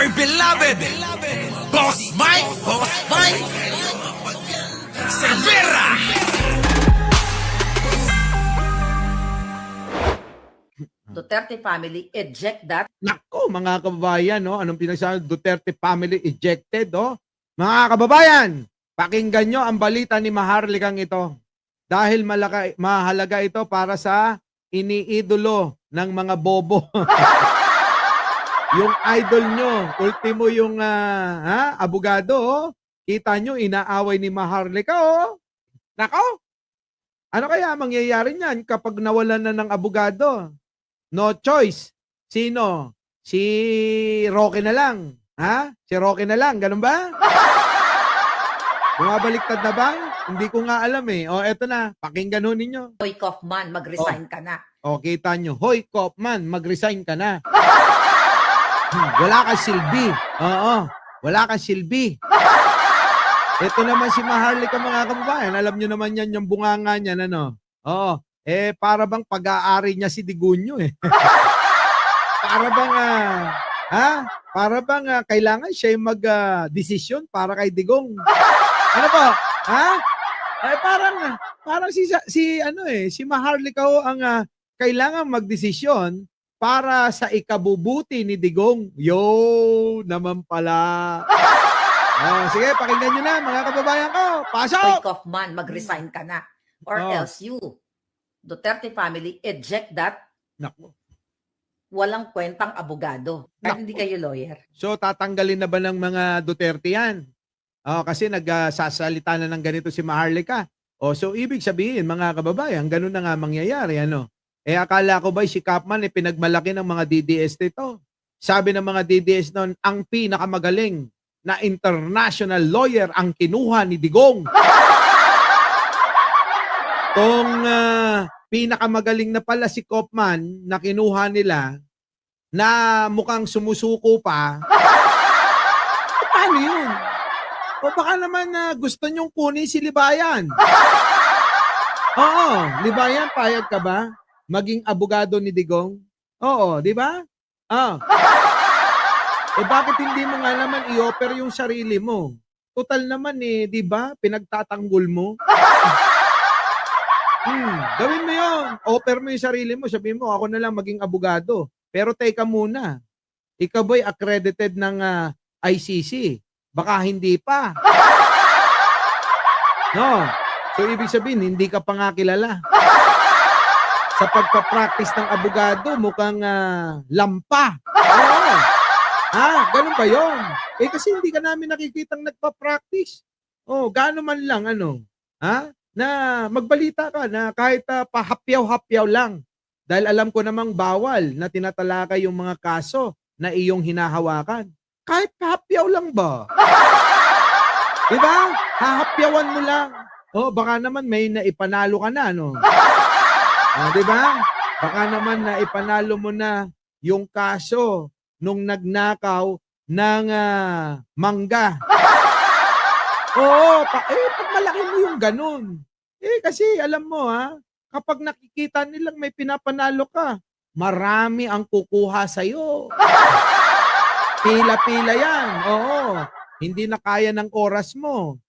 dear beloved, Boss Mike, Cervera. Duterte family, eject that. Nako, mga kababayan, no? Anong pinagsasabi? Duterte family ejected, no? Mga kababayan, pakinggan nyo ang balita ni Maharlikang ito. Dahil mahalaga ito para sa iniidolo ng mga bobo. Yung idol nyo, ultimo yung abogado, oh. Kita nyo, inaaway ni Maharlika, oh. Nako, ano kaya mangyayari niyan kapag nawalan na ng abogado? No choice. Sino? Si Roque na lang. Ha? Si Roque na lang. Ganun ba? Bumabaliktad na ba? Hindi ko nga alam eh. O, eto na. Pakinggan ho ninyo. Hoy Kaufman, mag-resign ka na. O, kita nyo. Hoy, Kaufman, mag-resign ka na. Wala kang silbi. Oo. Wala kang silbi. Ito naman si Maharlika, mga kababayan. Alam nyo naman yan, yung bunganga niyan, ano? Oo. Para bang pag-aari niya si Digunyo eh. Para bang, Para bang kailangan siya yung mag-desisyon para kay Digong. Ano po? Ha? Parang si Maharlika ho ang kailangan magdesisyon para sa ikabubuti ni Digong. Yo, naman pala. Sige, pakinggan nyo na, mga kababayan ko. Pasok! Hoy Kaufman, mag-resign ka na. Or Oh. else you, Duterte family, eject that. Naku. Walang kwentang abogado. Kahit hindi kayo lawyer. So, tatanggalin na ba ng mga Duterte yan? Kasi nagsasalita na ng ganito si Maharlika. So, ibig sabihin, mga kababayan, ganun na nga mangyayari. Ano? Akala ko ba si Kaufman pinagmalaki ng mga DDS nito? Sabi ng mga DDS noon, ang pinakamagaling na international lawyer ang kinuha ni Digong. Kung pinakamagaling na pala si Kaufman na kinuha nila na mukhang sumusuko pa, paano yun? O baka naman gusto nyong kunin si Libayan. Oo, Libayan, payag ka ba? Maging abogado ni Digong? Oo, di ba? Bakit hindi mo nga naman i-offer yung sarili mo? Total naman di ba? Pinagtatanggol mo. Gawin mo yun. Offer mo yung sarili mo. Sabihin mo, ako na lang maging abogado. Pero teka muna. Ikaw ba'y accredited ng ICC? Baka hindi pa. No. So, ibig sabihin, hindi ka pa nga kilala. Sa pagpapractice ng abogado, mukhang lampa. Oo. Ganun ba yun? Kasi hindi ka namin nakikitang nagpa-practice. Gaano man lang, na magbalita ka na kahit pahapyaw-hapyaw lang. Dahil alam ko namang bawal na tinatalakay yung mga kaso na iyong hinahawakan. Kahit pahapyaw lang ba? Diba? Hahapyawan mo lang. Baka naman may naipanalo ka na, no? Diba? Baka naman naipanalo mo na yung kaso nung nagnakaw ng mangga. Pag malaki mo yung ganun. Kasi alam mo kapag nakikita nilang may pinapanalo ka, marami ang kukuha sa'yo. Pila-pila yan. Oo. Hindi na kaya ng oras mo.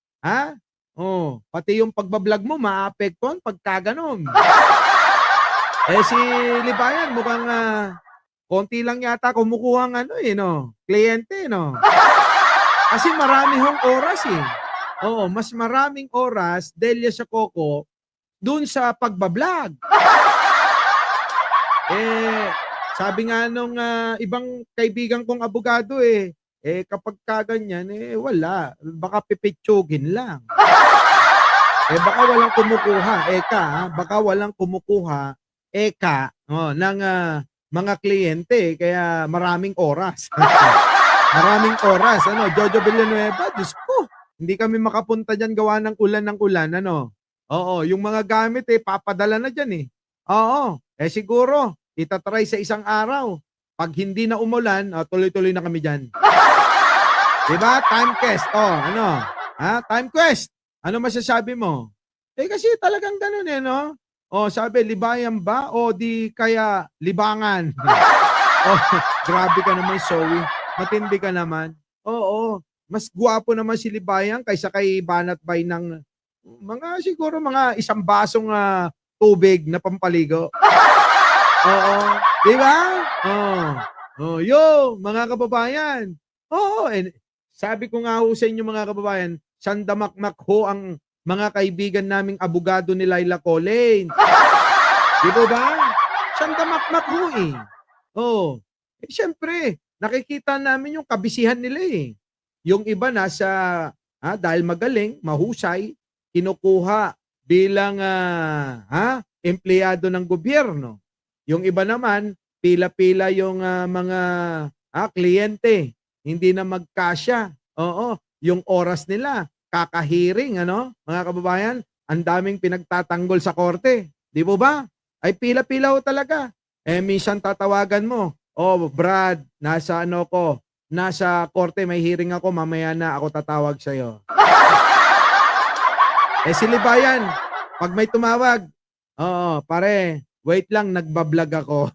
Pati yung pagbablog mo, maapektuhan pagka ganun. Si Libayan, mukhang konti lang yata kumukuha ng kliyente, no? Kasi marami hong oras mas maraming oras Delia sa Coco dun sa pagbablog. Sabi nga nung ibang kaibigan kong abogado kapag kaganyan, wala. Baka pipitsugin lang. Baka walang kumukuha. Baka walang kumukuha ng mga kliyente. Kaya maraming oras. Maraming oras. Jojo Villanueva, Diyos ko. Hindi kami makapunta dyan gawa ng ulan, yung mga gamit papadala na dyan siguro, itatry sa isang araw. Pag hindi na umulan, tuloy-tuloy na kami dyan. Diba? Time quest. Time quest. Ano masasabi mo? Kasi talagang ganun no? Sabi, libayan ba o di kaya libangan? Grabe ka naman, Zoe. Matindi ka naman. Oo. Mas gwapo naman si Libayan kaysa kay Banat Bay ng siguro mga isang basong tubig na pampaligo. Oo. Di ba? Oo. Oh, mga kababayan. Oo. Sabi ko nga ho sa inyo mga kababayan, sandamakmak ho ang mga kaibigan naming abogado ni Laila Collins. Di ba ba? Sandamakmak ho eh. Oo. Siyempre, nakikita namin yung kabisihan nila eh. Yung iba nasa, dahil magaling, mahusay, kinukuha bilang empleyado ng gobyerno. Yung iba naman, pila-pila yung mga kliyente, hindi na magkasya. Oo, yung oras nila, kakahiring, mga kababayan, ang daming pinagtatanggol sa korte. Di po ba? Ay pila-pila ho talaga. Minsan tatawagan mo, Brad, nasa nasa korte, may hearing ako, mamaya na ako tatawag sa'yo. Si Libayan, pag may tumawag, pare, wait lang, nagbablog ako.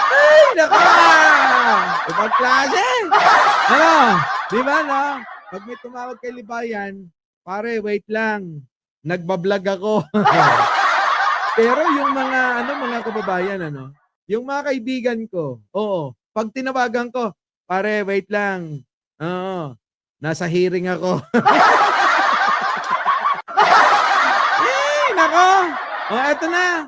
Ay, naka! Ibang klase! Di ba, no? Pag may tumawag kay Libayan, pare, wait lang, nagbablog ako. Pero yung mga kababayan, yung mga kaibigan ko, pag tinawagan ko, pare, wait lang. Nasa hearing ako. Nako. Eto na.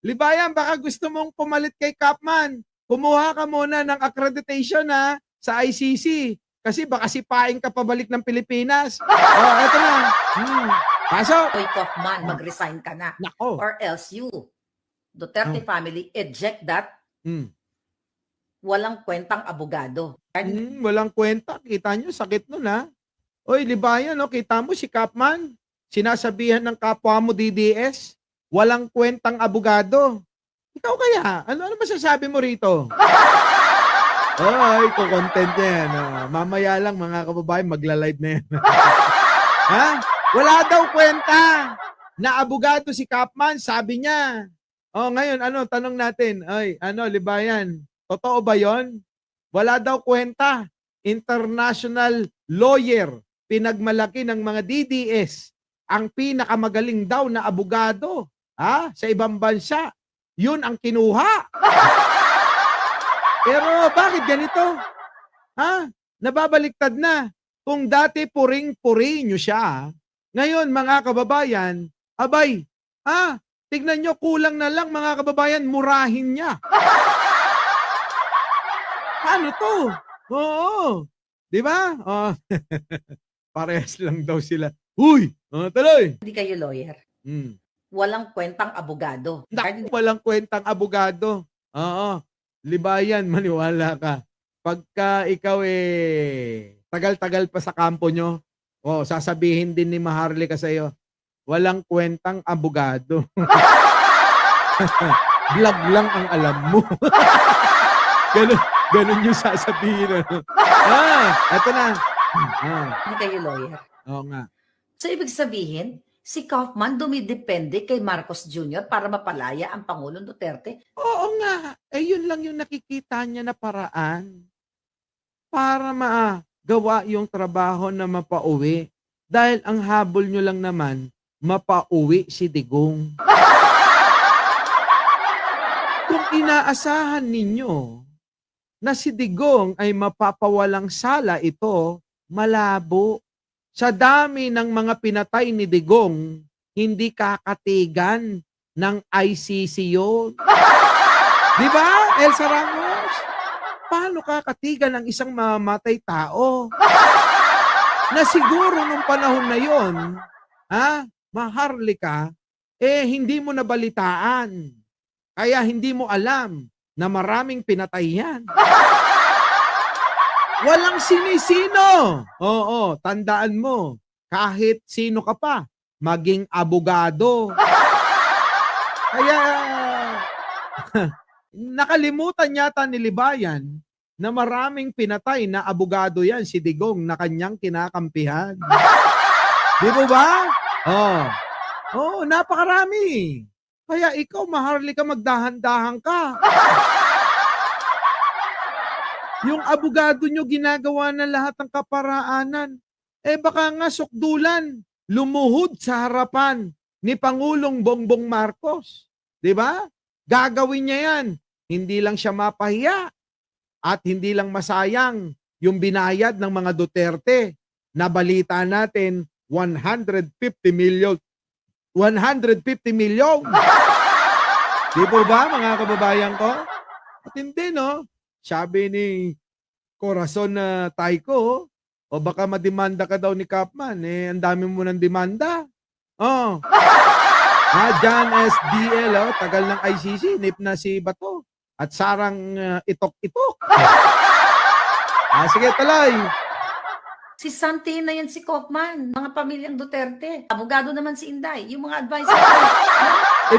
Libayan, baka gusto mong pumalit kay Kapman. Kumuha ka muna ng accreditation sa ICC. Kasi baka sipain ka pabalik ng Pilipinas. Eto na. Pasok. Hoy, Kaufman, mag-resign ka na. Nako. Or else you, Duterte family, eject that walang kwentang abogado. Walang kwenta. Kita nyo, sakit nun Oy, Libayan, kita mo si Kapman, sinasabihan ng kapwa mo DDS, walang kwentang abogado. Ikaw kaya, ano masasabi mo rito? Ay, kukontent niya yan. Mamaya lang mga kababayan, magla-live na yan. Wala daw kwenta na abogado si Kapman, sabi niya. Ngayon, tanong natin, Libayan, totoo ba yon? Wala daw kwenta. International lawyer, pinagmalaki ng mga DDS, ang pinakamagaling daw na abogado sa ibang bansa. Yun ang kinuha. Pero bakit ganito? Nababaliktad na. Kung dati puring-puri nyo siya, ngayon mga kababayan, abay, tignan nyo, kulang na lang mga kababayan, murahin niya. Ano to? Oo. Di ba? Parehas lang daw sila. Uy! Tuloy! Hindi kayo lawyer. Walang kwentang abogado. Naku, walang kwentang abogado. Oo. Libayan, maniwala ka. Pagka ikaw tagal-tagal pa sa kampo nyo, sasabihin din ni Maharlika sa'yo, walang kwentang abogado. Vlog lang ang alam mo. Ganun yung sasabihin. Eto na. Hindi kayo lawyer. Oo nga. So, ibig sabihin, si Kaufman dumidepende kay Marcos Jr. para mapalaya ang Pangulong Duterte? Oo nga. Yun lang yung nakikita niya na paraan para magawa yung trabaho na mapauwi. Dahil ang habol nyo lang naman, mapauwi si Digong. Kung inaasahan ninyo na si Digong ay mapapawalang sala, ito, malabo. Sa dami ng mga pinatay ni Digong, hindi kakatigan ng ICC yun. Di ba, Elsa Ramos? Paano kakatigan ng isang mamatay tao? Na siguro nung panahon na yon, Maharlika, hindi mo nabalitaan. Kaya hindi mo alam na maraming pinatay yan. Walang sinisino. Oo, tandaan mo, kahit sino ka pa, maging abogado. Kaya, nakalimutan yata ni Libayan na maraming pinatay na abogado yan, si Digong, na kanyang kinakampihan. Di ba ba? Napakarami. Kaya ikaw, Maharlika, magdahan-dahan ka. Yung abogado nyo ginagawa na lahat ng kaparaanan. Baka nga sukdulan, lumuhod sa harapan ni Pangulong Bongbong Marcos. 'Di ba? Gagawin niya yan. Hindi lang siya mapahiya at hindi lang masayang yung binayad ng mga Duterte na balita natin 150 million. 150 million. Di po ba mga kababayan ko? At hindi no. Sabi ni Corazon na Taiko, o baka mademanda ka daw ni Kapman, ang dami mo ng demanda. Oh. John SDL, tagal ng ICC, nip na si Bato. At sarang itok-itok. Sige, tuloy. Si Santi na yan si Kaufman, mga pamilyang Duterte. Abogado naman si Inday, yung mga advisor.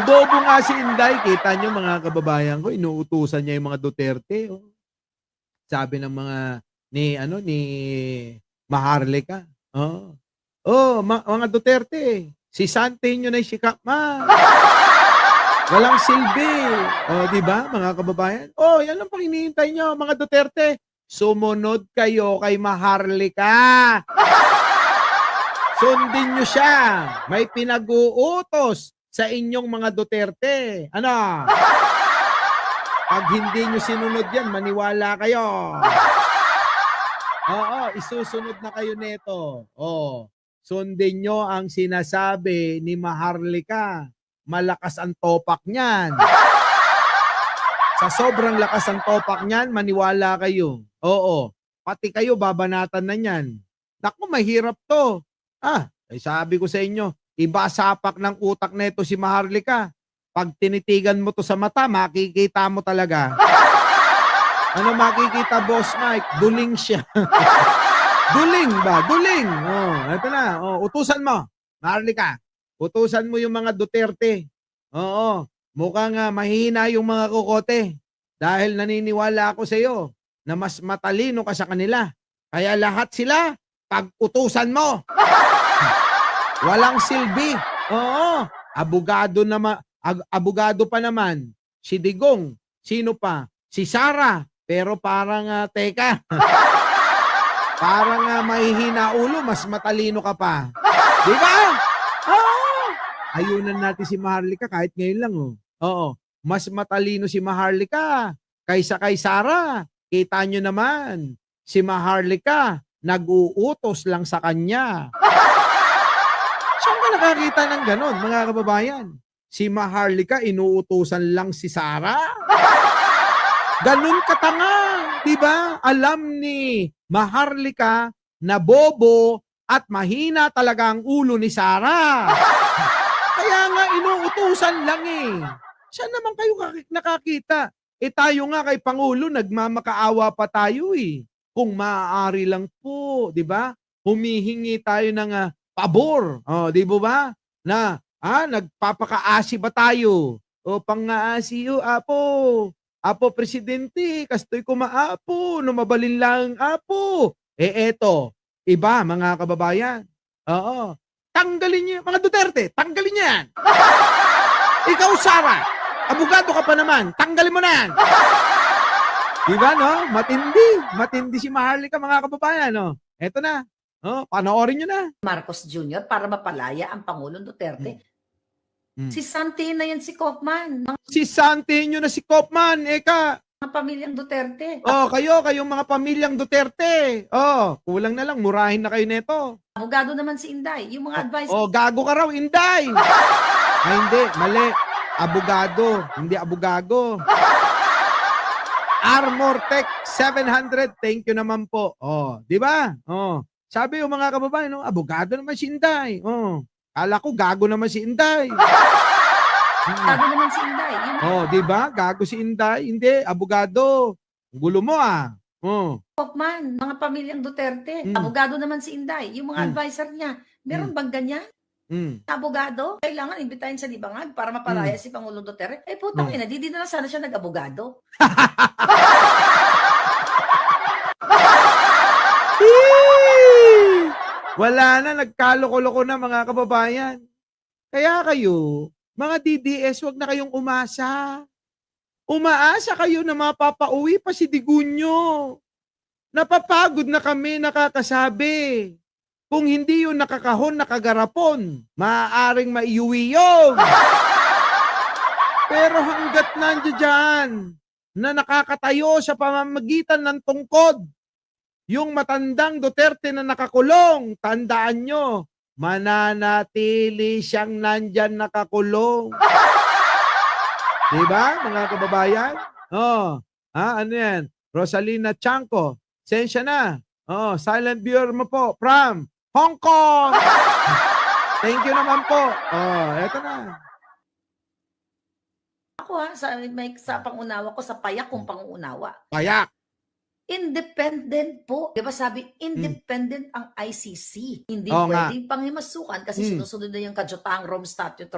Bobo nga si Inday. Kita nyo mga kababayan ko, inuutusan niya yung mga Duterte. Oh. Sabi ng mga ni Maharlika. Mga Duterte. Si Santi nyo na si Kapma. Walang silbi. Di ba mga kababayan? Yan ang pang hinihintay nyo mga Duterte. Sumunod kayo kay Maharlika. Sundin nyo siya. May pinag-uutos sa inyong mga Duterte. Ano? Pag hindi nyo sinunod yan, maniwala kayo. Isusunod na kayo neto. Sundin nyo ang sinasabi ni Maharlika. Malakas ang topak niyan. Sa sobrang lakas ang topak niyan, maniwala kayo. Pati kayo babanatan na niyan. Naku, mahirap to. Sabi ko sa inyo, iba sapak ng utak neto si Maharlika. Pag tinitigan mo to sa mata, makikita mo talaga. Ano makikita, Boss Mike? Duling siya. Duling ba? Duling. Ito na. Utusan mo. Maharlika. Utusan mo yung mga Duterte. Mukhang mahina yung mga kokote. Dahil naniniwala ako sa iyo na mas matalino ka sa kanila. Kaya lahat sila, pag-utusan mo. Walang silbi. Abogado pa naman. Si Digong. Sino pa? Si Sara. Pero parang, teka. Parang mahihina ulo. Mas matalino ka pa. Di ba? Ayunan natin si Maharlika kahit ngayon lang. Mas matalino si Maharlika kaysa kay Sara. Kita nyo naman. Si Maharlika nag-uutos lang sa kanya. Saan ka nakakita ng ganon, mga kababayan? Si Maharlika, inuutusan lang si Sara? Ganon katanga, di ba? Alam ni Maharlika na bobo at mahina talaga ang ulo ni Sara. Kaya nga, inuutusan lang eh. Saan naman kayo nakakita? Tayo nga kay Pangulo, nagmamakaawa pa tayo eh. Kung maaari lang po, di ba? Humihingi tayo ng pabor, di ba? Na, nagpapakaasi ba tayo? Pang-aasi, apo. Apo, Presidente, kastoy ko maapo, numabalin lang apo. Eto, iba, mga kababayan. Tanggalin niyo, mga Duterte, tanggalin niyo yan. Ikaw, Sara, abogado ka pa naman, tanggalin mo na yan. Diba, no? Matindi si Maharlika, mga kababayan, no? Eto na, panoorin nyo na. Marcos Jr. para mapalaya ang Pangulong Duterte. Si Santi na yan si Kaufman, Si Santi nyo na si Kaufman, mga pamilyang Duterte. Kayong mga pamilyang Duterte. Kulang na lang, murahin na kayo neto. Abogado naman si Inday, yung mga advisor. Gago ka raw, Inday. Hindi, mali. Abogado, hindi abogago. Armor Tech 700, thank you naman po. Di ba? Sabi yung mga kababayan, abogado naman si Inday. Kala ko gago naman si Inday. Abogado naman si Inday. Di ba? Gago si Inday. Hindi, abogado. Gulo mo Kaufman, mga pamilyang Duterte. Abogado naman si Inday, yung mga advisor niya. Meron bang ganyan? Abogado? Kailangan imbitahin sa libangag para mapalaya si Pangulong Duterte. Putang ina, di na lang sana siya nag-abogado. Wala na, nagkaloko-loko na mga kababayan. Kaya kayo, mga DDS, wag na kayong umasa. Umaasa kayo na mapapauwi pa si Digunyo. Napapagod na kami nakakasabi. Kung hindi yun nakakahon, nakagarapon, maaaring maiuwi yun. Pero hanggat nandiyan dyan, na nakakatayo sa pamamagitan ng tungkod, yung matandang Duterte na nakakulong, tandaan nyo, mananatili siyang nandyan nakakulong. Diba, mga kababayan? Oh, ano yan? Rosalina Chanco, sensya na. Oh, silent viewer mo po from Hong Kong. Thank you naman po. Oh, eto na. Ako sa pangunawa ko, sa payak kong pangunawa. Payak. Independent po. Di ba sabi, independent ang ICC. Hindi Oo nga. pwedeng panghimasukan kasi sinusunod na yung kadyotahang Rome Statute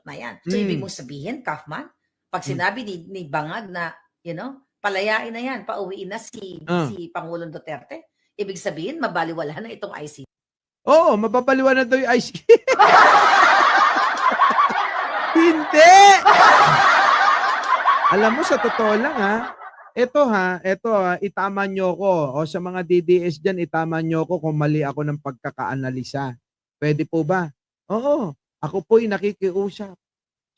na yan. So, ibig mong sabihin, Kaufman, pag sinabi ni Bangag na, palayain na yan, pauwiin na si Pangulong Duterte, ibig sabihin, mabaliwala na itong ICC. Oo, mababaliwan na daw yung ICC. Hindi! Alam mo, sa totoo lang ito itama nyo ko. O sa mga DDS dyan, itama nyo ko kung mali ako ng pagkakaanalisa. Pwede po ba? Oo, ako po'y nakikiusap.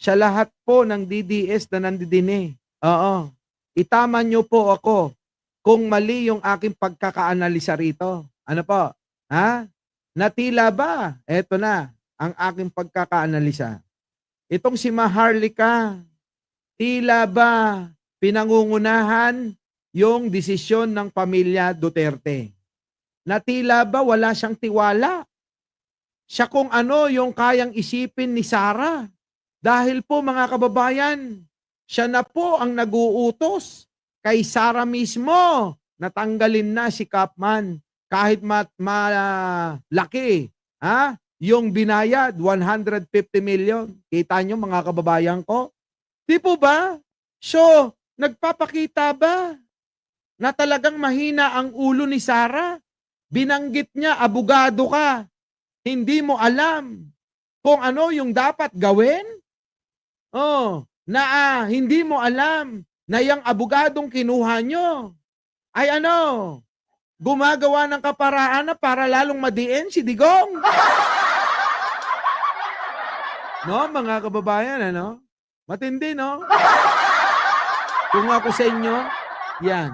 Sa lahat po ng DDS na nandidine. Oo, itama nyo po ako kung mali yung aking pagkakaanalisa rito. Ano po? Natila ba? Eto na, ang aking pagkakaanalisa. Itong si Maharlika, tila ba pinangungunahan yung desisyon ng pamilya Duterte? Na tila ba wala siyang tiwala? Siya kung ano yung kayang isipin ni Sara. Dahil po mga kababayan, siya na po ang nag-uutos kay Sara mismo. Natanggalin na si Kaufman kahit malaki. Yung binayad, 150 million. Kita nyo mga kababayan ko? Di po ba? So, nagpapakita ba na talagang mahina ang ulo ni Sara? Binanggit niya, abogado ka. Hindi mo alam kung ano yung dapat gawin? Hindi mo alam na yung abogadong kinuha nyo ay gumagawa ng kaparaan na para lalong madiin si Digong. No, mga kababayan, matindi, no? Kung ako sa inyo, yan.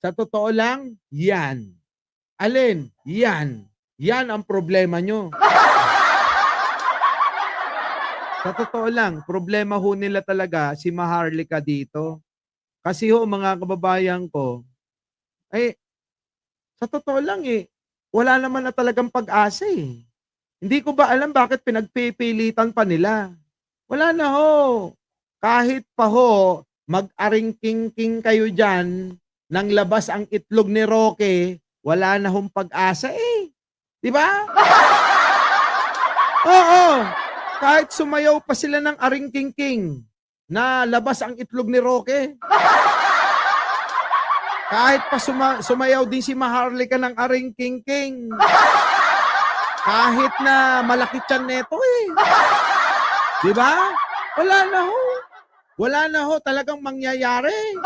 Sa totoo lang, yan. Alin? Yan. Yan ang problema nyo. Sa totoo lang, problema ho nila talaga si Maharlika dito. Kasi mga kababayan ko, sa totoo lang wala naman na talagang pag-asa Hindi ko ba alam bakit pinagpipilitan pa nila. Wala na ho. Kahit pa ho, mag-aring-king-king kayo dyan, nang labas ang itlog ni Roque, wala na hong pag-asa Di ba? Oo. Kahit sumayaw pa sila ng aring-king-king, na labas ang itlog ni Roque. Kahit pa sumayaw din si Maharlika ng aring-king-king. Kahit na malaki tiyan neto Di ba? Wala na ho. Wala na ho talagang mangyayari.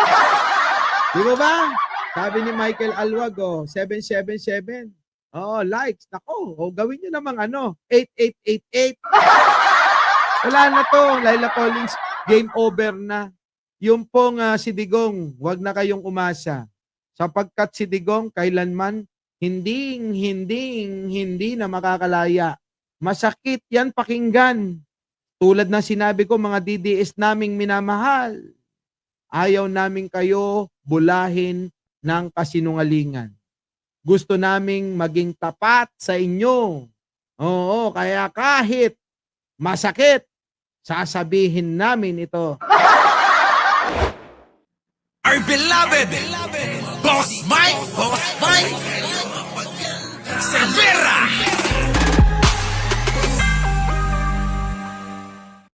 Di ba? Sabi ni Michael Alwag, 777. Likes. Nako, gawin nyo namang 8888. Wala na to. Laila Collins, game over na. Yung pong si Digong, wag na kayong umasa. Sapagkat si Digong, kailanman, hindi na makakalaya. Masakit yan pakinggan. Tulad ng sinabi ko, mga DDS naming minamahal. Ayaw namin kayo bulahin ng kasinungalingan. Gusto naming maging tapat sa inyo. Oo, kaya kahit masakit, sasabihin namin ito. Our beloved Boss Mike Cervera.